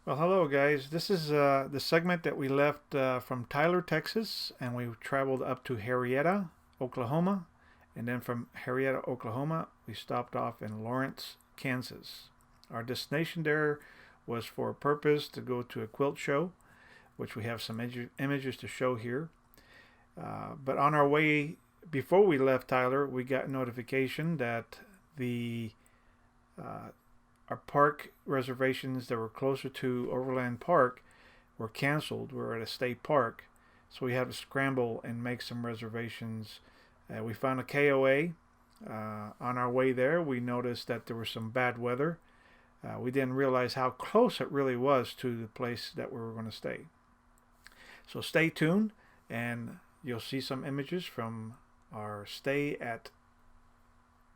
Well, hello guys. This is the segment that we left from Tyler, Texas, and we traveled up to Henrietta, Oklahoma, and then from Henrietta, Oklahoma, we stopped off in Lawrence, Kansas. Our destination there was for a purpose to go to a quilt show, which we have some images to show here. But on our way, before we left Tyler, we got notification that the uh, our park reservations that were closer to Overland Park were canceled. We were at a state park, so we had to scramble and make some reservations. We found a KOA. On our way there, we noticed that there was some bad weather. We didn't realize how close it really was to the place that we were going to stay. So stay tuned, and you'll see some images from our stay at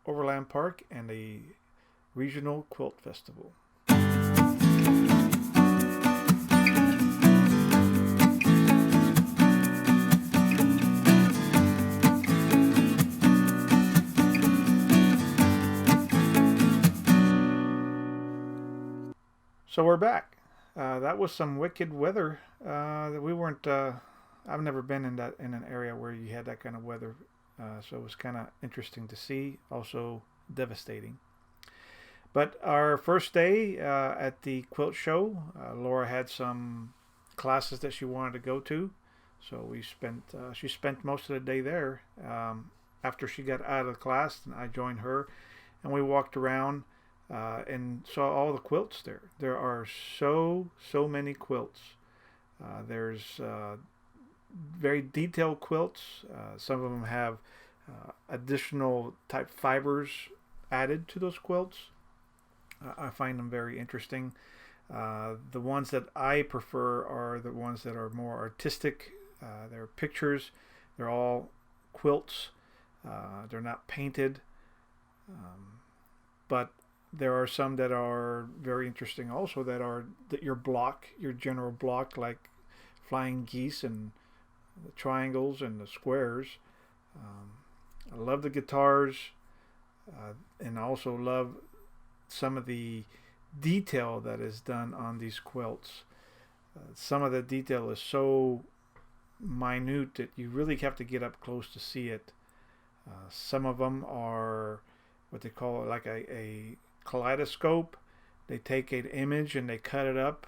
Overland Park and the Regional Quilt Festival. So we're back. That was some wicked weather. That we weren't. I've never been in an area where you had that kind of weather. So it was kind of interesting to see. Also devastating. But our first day at the quilt show, Laura had some classes that she wanted to go to, so she spent most of the day there. After she got out of the class, and I joined her, and we walked around and saw all the quilts there. There are so many quilts. There's very detailed quilts. Some of them have additional type fibers added to those quilts. I find them very interesting. The ones that I prefer are the ones that are more artistic. They're pictures. They're all quilts. They're not painted. But there are some that are very interesting also that are your general block, like flying geese and the triangles and the squares. I love the guitars, and I also love some of the detail that is done on these quilts. Some of the detail is so minute that you really have to get up close to see it. Some of them are what they call like a kaleidoscope. They take an image and they cut it up,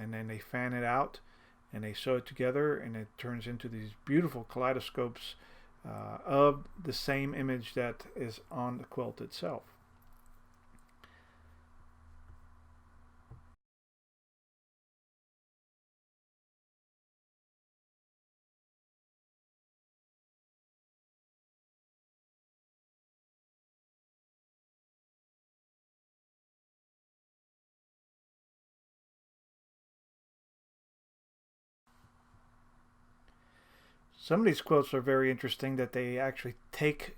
and then they fan it out and they sew it together, and it turns into these beautiful kaleidoscopes of the same image that is on the quilt itself. Some of these quilts are very interesting that they actually take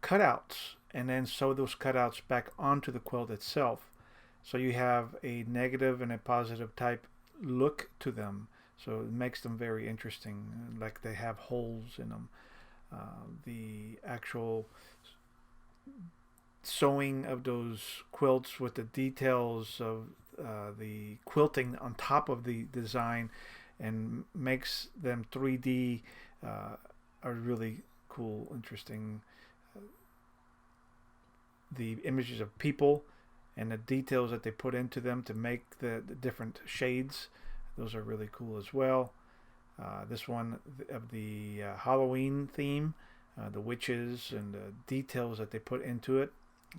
cutouts and then sew those cutouts back onto the quilt itself. So you have a negative and a positive type look to them. So it makes them very interesting, like they have holes in them. The actual sewing of those quilts with the details of the quilting on top of the design and makes them 3D are really cool, interesting. The images of people and the details that they put into them to make the different shades, those are really cool as well. This one of the Halloween theme, the witches and the details that they put into it.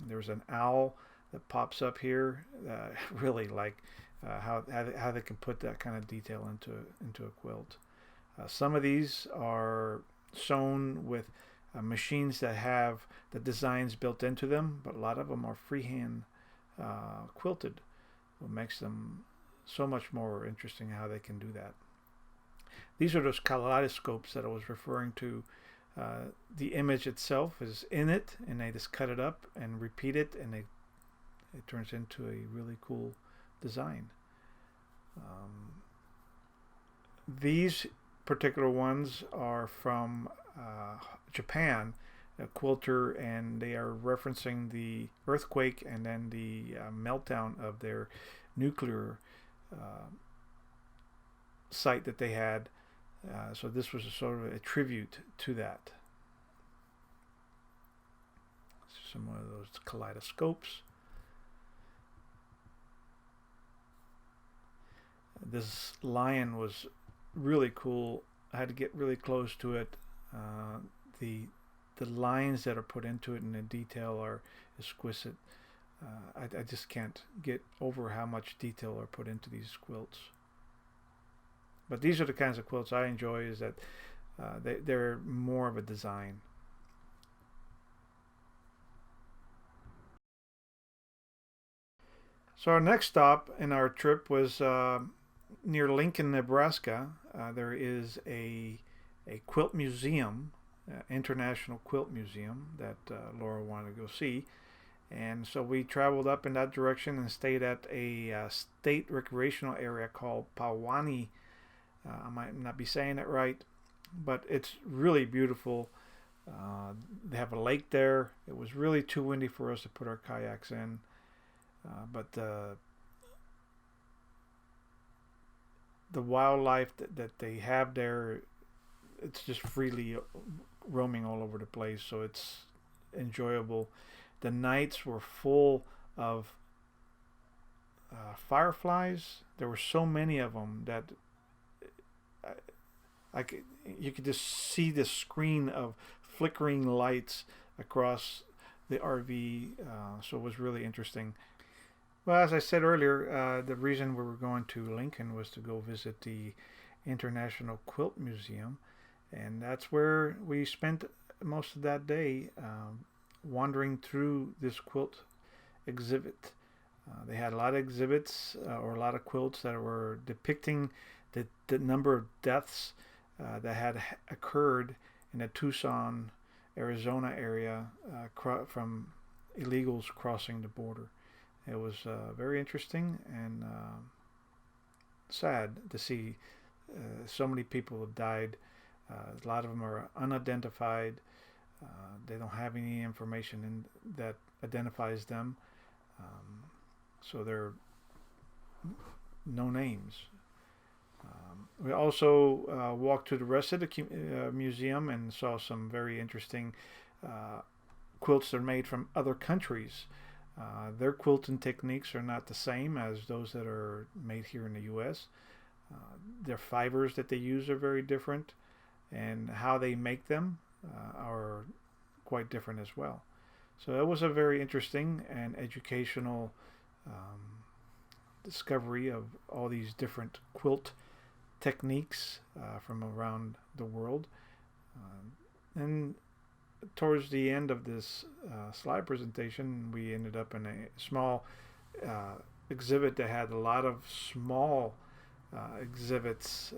There's an owl that pops up here. Really like how they can put that kind of detail into a quilt. Some of these are sewn with machines that have the designs built into them, but a lot of them are freehand quilted, what makes them so much more interesting how they can do that. These are those kaleidoscopes that I was referring to. The image itself is in it, and they just cut it up and repeat it, and it turns into a really cool design. These particular ones are from Japan, a quilter, and they are referencing the earthquake and then the meltdown of their nuclear site that they had. So this was a sort of a tribute to that. Some of those kaleidoscopes. This lion was really cool. I had to get really close to it. The lines that are put into it and the detail are exquisite. I just can't get over how much detail are put into these quilts. But these are the kinds of quilts I enjoy, is that they're more of a design. So our next stop in our trip was near Lincoln, Nebraska. There is a quilt museum, International Quilt Museum, that Laura wanted to go see. And so we traveled up in that direction and stayed at a state recreational area called Pawanee. I might not be saying it right, but it's really beautiful. They have a lake there. It was really too windy for us to put our kayaks in. But the wildlife that they have there, it's just freely roaming all over the place, so it's enjoyable. The nights were full of fireflies. There were so many of them that you could just see the screen of flickering lights across the RV, so it was really interesting. Well, as I said earlier, the reason we were going to Lincoln was to go visit the International Quilt Museum, and that's where we spent most of that day wandering through this quilt exhibit. They had a lot of exhibits or a lot of quilts that were depicting the number of deaths that had occurred in the Tucson, Arizona area from illegals crossing the border. It was very interesting and sad to see so many people have died. A lot of them are unidentified. They don't have any information that identifies them. So they're no names. We also walked to the rest of the museum and saw some very interesting quilts that are made from other countries. Their quilting techniques are not the same as those that are made here in the U.S. Their fibers that they use are very different, and how they make them are quite different as well. So it was a very interesting and educational discovery of all these different quilt techniques from around the world. And towards the end of this slide presentation, we ended up in a small exhibit that had a lot of small exhibits,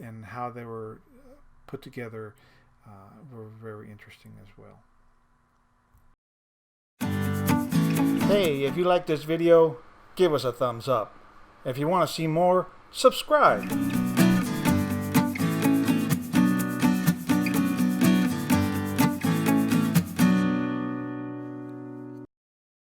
and how they were put together were very interesting as well. Hey, if you like this video, give us a thumbs up. If you want to see more, subscribe.